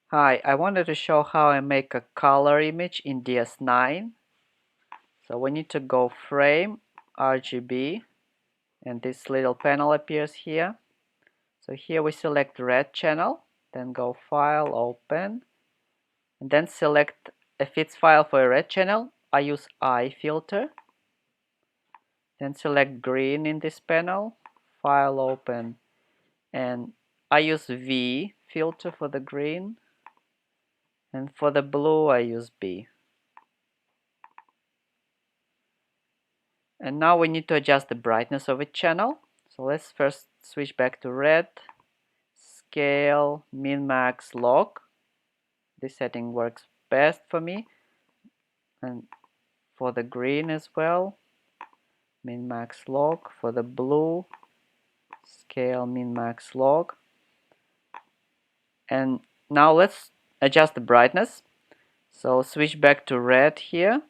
Hi, I wanted to show how I make a color image in DS9. So we need to go Frame, RGB, and this little panel appears here. So here we select red channel, then go File, Open, and then select a fits file for a red channel. I use I filter. Then select green in this panel, File, Open, and I use V filter for the green, and for the blue I use B. And now we need to adjust the brightness of each channel. So let's first switch back to red, scale, min, max, log. This setting works best for me. And for the green as well, min, max, log. For the blue, scale, min, max, log. And now let's adjust the brightness. So switch back to red here.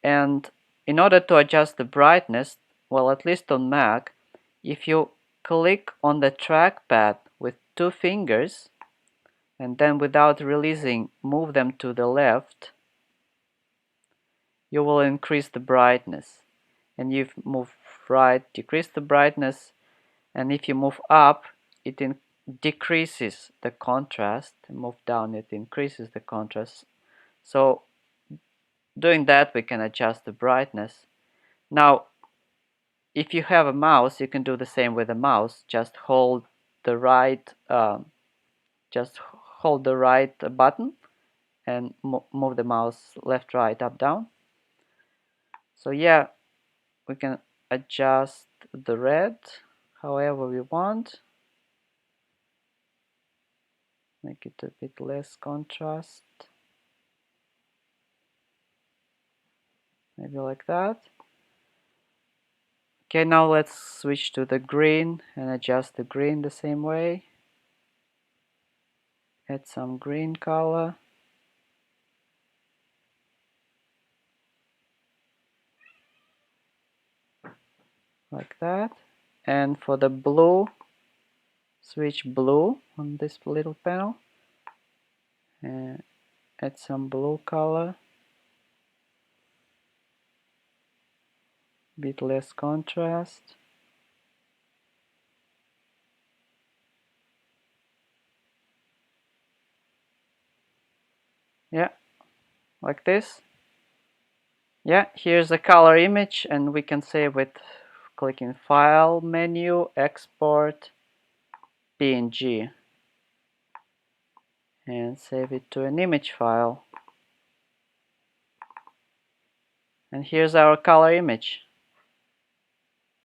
And in order to adjust the brightness, well, at least on Mac, if you click on the trackpad with two fingers and then without releasing move them to the left, you will increase the brightness. And if you move right, decrease the brightness, and if you move up, it decreases the contrast, and move down, it increases the contrast. So doing that, we can adjust the brightness. Now, if you have a mouse, you can do the same with a mouse. Just hold the right button and move the mouse left, right, up, down. So yeah, we can adjust the red however we want. Make it a bit less contrast. Maybe like that. Okay, now let's switch to the green and adjust the green the same way. Add some green color. Like that. And for the blue, switch blue on this little panel and add some blue color, bit less contrast. Yeah, like this. Yeah, here's a color image, and we can save with clicking File menu, Export, PNG, and save it to an image file. And here's our color image.